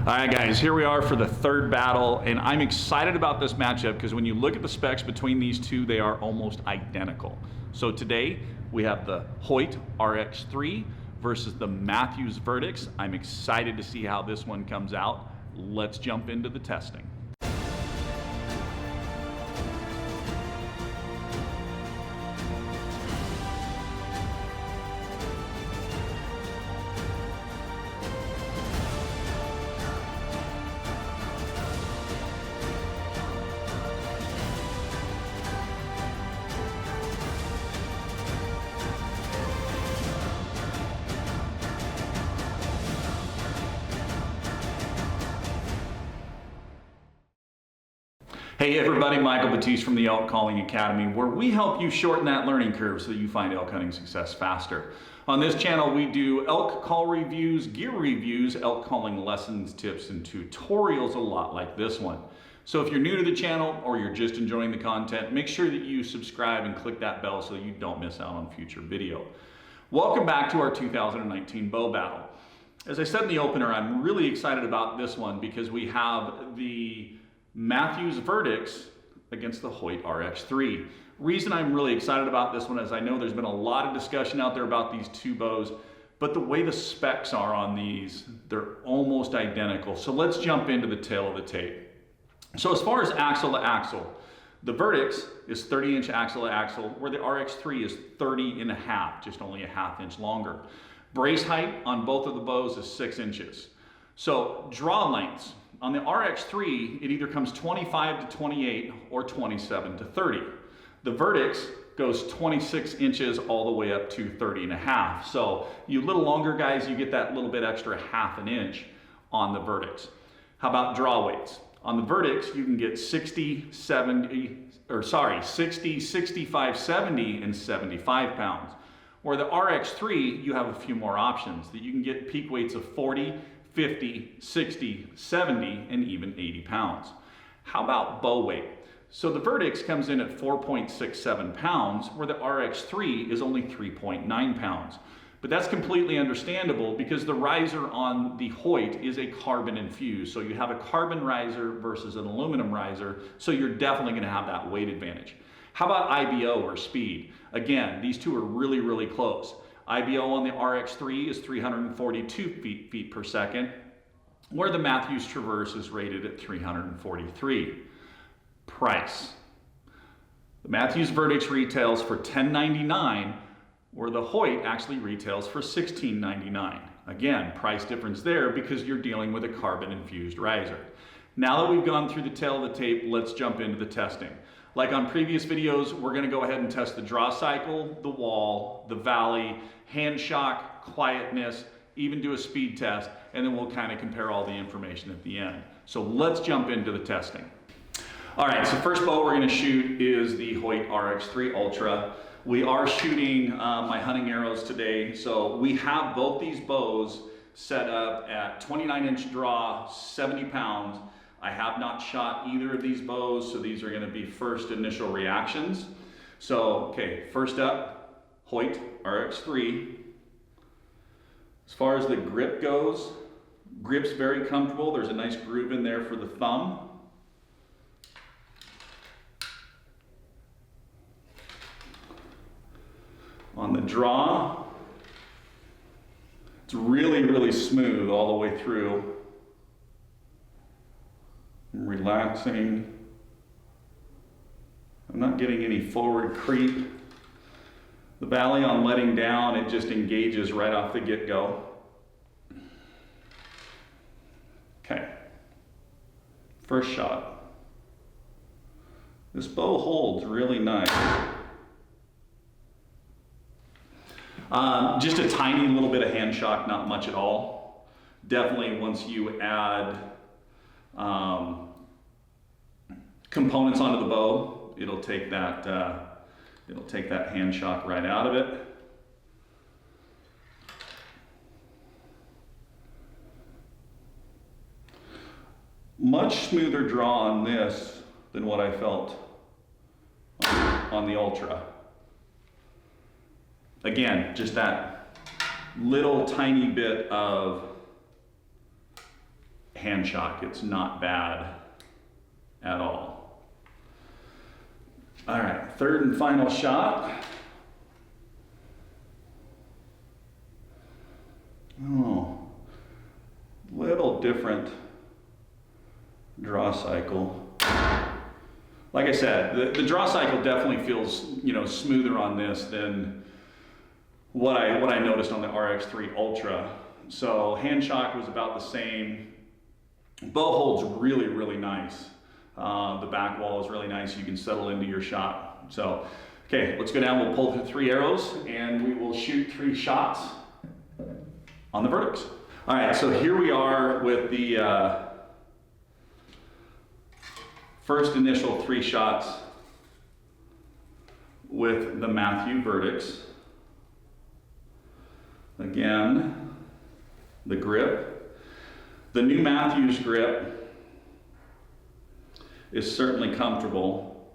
All right, guys, here we are for the third battle, and I'm excited about this matchup because when you look at the specs between these two, they are almost identical. So today, we have the Hoyt RX3 versus the Mathews Vertix. I'm excited to see how this one comes out. Let's jump into the testing. Hey everybody, Michael Mathews from the Elk Calling Academy, where we help you shorten that learning curve so that you find elk hunting success faster. On this channel, we do elk call reviews, gear reviews, elk calling lessons, tips, and tutorials a lot like this one. So if you're new to the channel or you're just enjoying the content, make sure that you subscribe and click that bell so that you don't miss out on future video. Welcome back to our 2019 bow battle. As I said in the opener, I'm really excited about this one because we have the Mathews Vertix against the Hoyt RX3. Reason I'm really excited about this one is I know there's been a lot of discussion out there about these two bows, but the way the specs are on these, they're almost identical. So let's jump into the tail of the tape. So as far as axle to axle, the Vertix is 30-inch axle to axle, where the RX3 is 30.5, just only a ½ inch longer. Brace height on both of the bows is 6 inches. So draw lengths. On the RX3, it either comes 25 to 28 or 27 to 30. The Vertix goes 26 inches all the way up to 30.5. So you little longer guys, you get that little bit extra ½ inch on the Vertix. How about draw weights? On the Vertix, you can get 60, 65, 70, and 75 pounds. Where the RX3, you have a few more options that you can get peak weights of 40, 50, 60, 70, and even 80 pounds. How about bow weight? So the Vertix comes in at 4.67 pounds, where the RX3 is only 3.9 pounds. But that's completely understandable because the riser on the Hoyt is a carbon infused. So you have a carbon riser versus an aluminum riser, so you're definitely gonna have that weight advantage. How about IBO or speed? Again, these two are really, really close. IBO on the RX3 is 342 feet per second, where the Mathews Traverse is rated at 343. Price. The Mathews Vertix retails for $10.99, where the Hoyt actually retails for $16.99. Again, price difference there because you're dealing with a carbon infused riser. Now that we've gone through the tail of the tape, let's jump into the testing. Like on previous videos, we're gonna go ahead and test the draw cycle, the wall, the valley, hand shock, quietness, even do a speed test, and then we'll kind of compare all the information at the end. So let's jump into the testing. All right, so first bow we're gonna shoot is the Hoyt RX3 Ultra. We are shooting my hunting arrows today, so we have both these bows set up at 29-inch draw, 70 pounds. I have not shot either of these bows, so these are going to be first initial reactions. So, okay, first up, Hoyt RX3. As far as the grip goes, grip's very comfortable. There's a nice groove in there for the thumb. On the draw, it's really, really smooth all the way through. I'm relaxing. I'm not getting any forward creep. The valley on letting down, it just engages right off the get-go. Okay, first shot. This bow holds really nice. Just a tiny little bit of hand shock, not much at all. Definitely once you add components onto the bow, it'll take that hand shock right out of it. Much smoother draw on this than what I felt on the Ultra. Again, just that little tiny bit of hand shock. It's not bad at all. All right, third and final shot. Oh, little different draw cycle. Like I said, the draw cycle definitely feels, you know, smoother on this than what I noticed on the RX3 Ultra. So hand shock was about the same. Bow hold's really, really nice. The back wall is really nice. You can settle into your shot. So, okay, let's go down. We'll pull the 3 arrows and we will shoot 3 shots on the Vertix. All right, so here we are with the first initial 3 shots with the Mathews Vertix. Again, the grip. The new Mathews grip is certainly comfortable.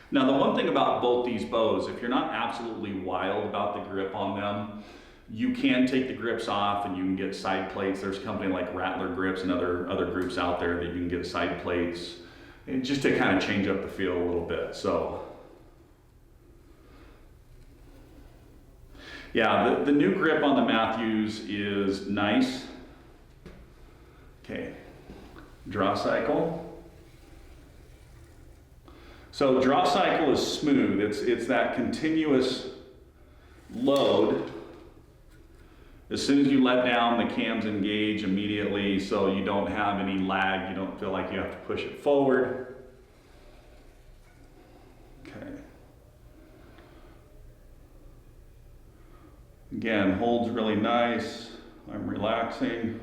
Now, the one thing about both these bows, if you're not absolutely wild about the grip on them, you can take the grips off and you can get side plates. There's a company like Rattler Grips and other groups out there that you can get side plates, and just to kind of change up the feel a little bit. So, yeah, the new grip on the Mathews is nice. Okay, draw cycle. So draw cycle is smooth. It's that continuous load. As soon as you let down, the cams engage immediately, so you don't have any lag. You don't feel like you have to push it forward. Okay. Again, holds really nice. I'm relaxing.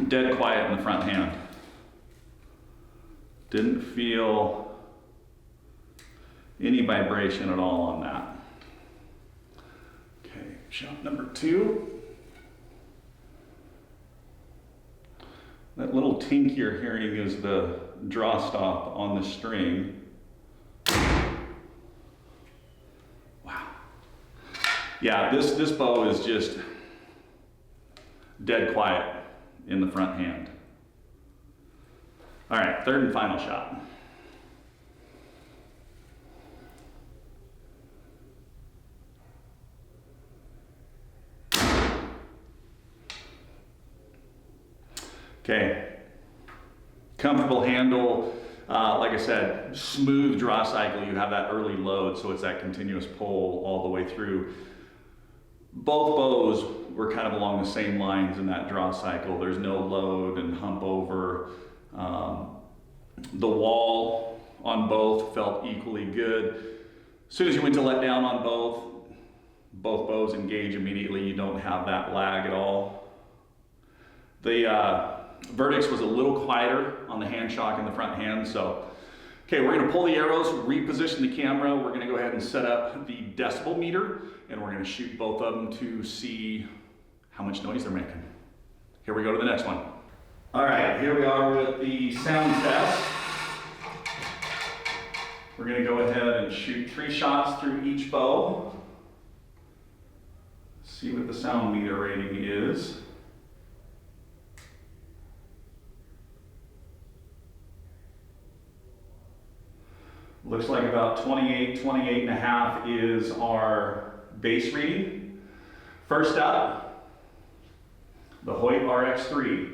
Dead quiet in the front hand. Didn't feel any vibration at all on that. Okay, shot number 2. That little tink you're hearing is the draw stop on the string. Wow. Yeah, this bow is just dead quiet in the front hand. All right, third and final shot. Okay, comfortable handle. Like I said, smooth draw cycle. You have that early load, so it's that continuous pull all the way through. Both bows were kind of along the same lines in that draw cycle. There's no load and hump over. The wall on both felt equally good. As soon as you went to let down on both bows engage immediately. You don't have that lag at all. The Vertix was a little quieter on the hand shock in the front hand. So, okay, we're gonna pull the arrows, reposition the camera. We're gonna go ahead and set up the decibel meter, and we're gonna shoot both of them to see how much noise they're making. Here we go to the next one. All right, here we are with the sound test. We're gonna go ahead and shoot 3 shots through each bow. See what the sound meter rating is. Looks like about 28 and a half is our base reading. First up, the Hoyt RX3.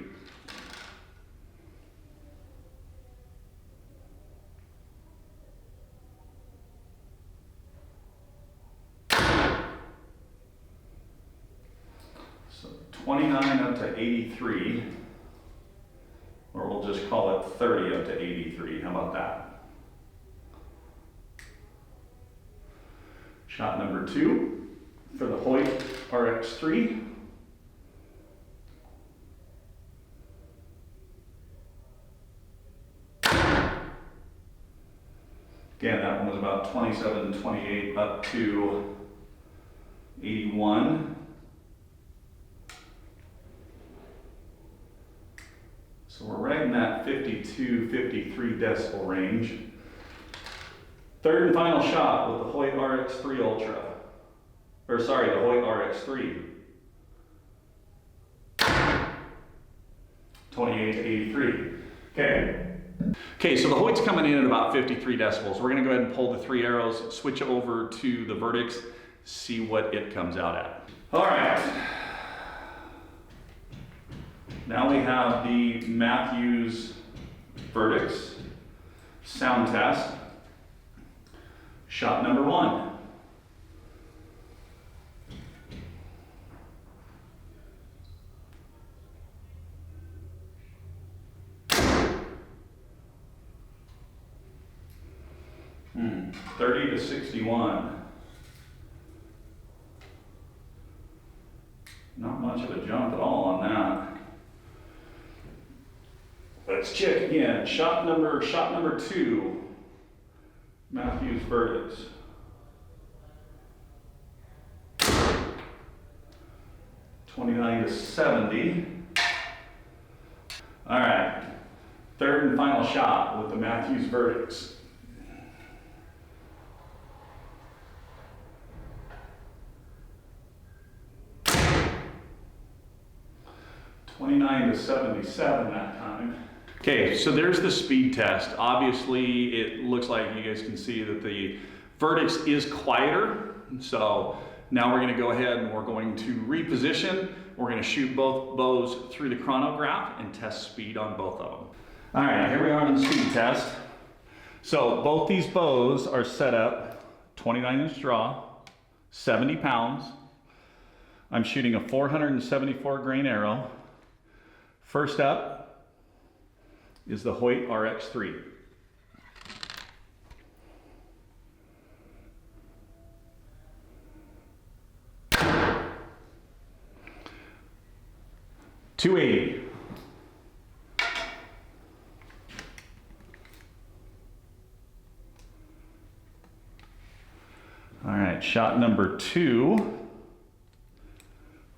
So 29 up to 83, or we'll just call it 30 up to 83. How about that? Shot number 2 for the Hoyt RX3. Again, that one was about 27, 28 up to 81. So we're right in that 52, 53 decibel range. Third and final shot with the Hoyt RX3 Ultra. Or sorry, the Hoyt RX3. 28 to 83. Okay, so the Hoyt's coming in at about 53 decibels. We're gonna go ahead and pull the 3 arrows, switch over to the Vertix, see what it comes out at. All right. Now we have the Mathews Vertix sound test. Shot number 1. Hmm. 30 to 61. Not much of a jump at all on that. Let's check again. Shot number 2. Mathews Vertix. $29 to $70. All right. Third and final shot with the Mathews Vertix. $29 to $77 that time. Okay, so there's the speed test. Obviously, it looks like you guys can see that the Vertix is quieter. So now we're gonna go ahead and we're going to reposition. We're gonna shoot both bows through the chronograph and test speed on both of them. All right, here we are on the speed test. So both these bows are set up 29-inch draw, 70 pounds. I'm shooting a 474 grain arrow. First up is the Hoyt RX3. $280. All right, shot number 2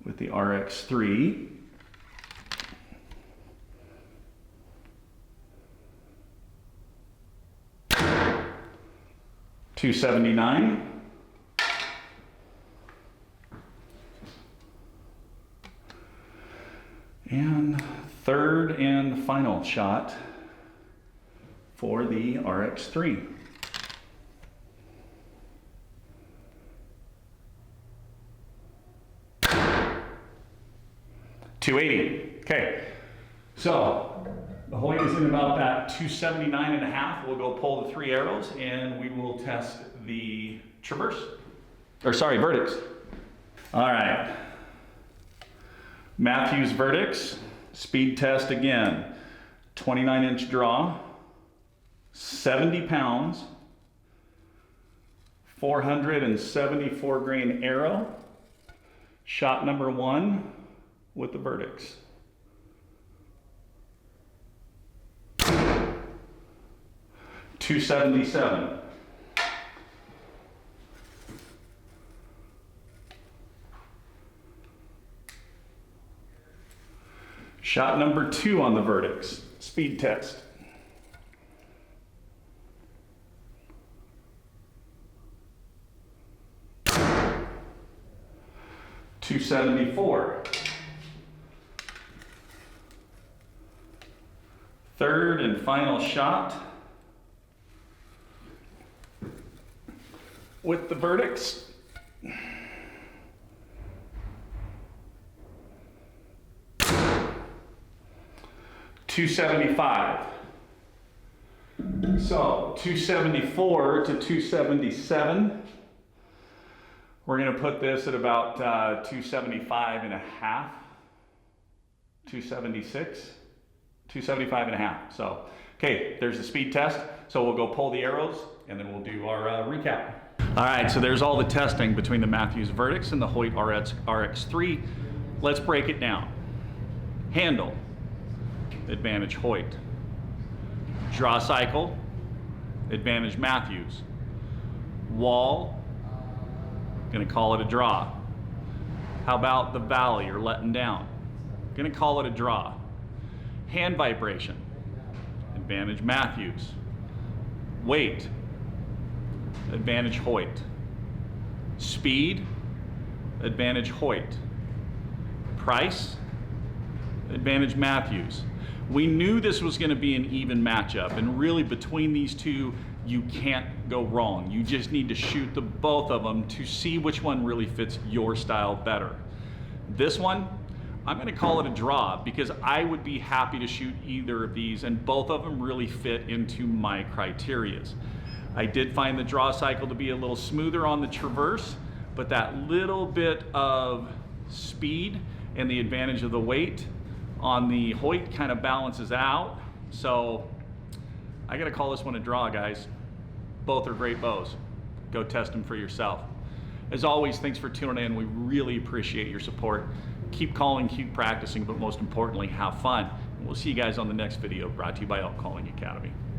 with the RX3. $279. And third and final shot for the RX3. $280. Okay, so the Hoyt is in about that 279.5. We'll go pull the 3 arrows and we will test the Vertix. All right. Mathews Vertix, speed test again. 29-inch draw, 70 pounds, 474 grain arrow. Shot number 1 with the Vertix. $277. Shot number 2 on the Vertix, speed test. $274. Third and final shot with the Vertix. $275. So 274 to 277. We're going to put this at about 275 and a half, 276, 275 and a half. So, okay, there's the speed test. So we'll go pull the arrows and then we'll do our recap. All right, so there's all the testing between the Mathews Vertix and the Hoyt RX3. Let's break it down. Handle, advantage Hoyt. Draw cycle, advantage Mathews. Wall, gonna call it a draw. How about the valley or letting down? Gonna call it a draw. Hand vibration, advantage Mathews. Weight, advantage Hoyt. Speed, advantage Hoyt. Price, advantage Mathews. We knew this was going to be an even matchup, and really between these two, you can't go wrong. You just need to shoot both of them to see which one really fits your style better. This one, I'm going to call it a draw because I would be happy to shoot either of these, and both of them really fit into my criterias. I did find the draw cycle to be a little smoother on the Traverse, but that little bit of speed and the advantage of the weight on the Hoyt kind of balances out. So I got to call this one a draw, guys. Both are great bows. Go test them for yourself. As always, thanks for tuning in. We really appreciate your support. Keep calling, keep practicing, but most importantly, have fun. And we'll see you guys on the next video, brought to you by Elk Calling Academy.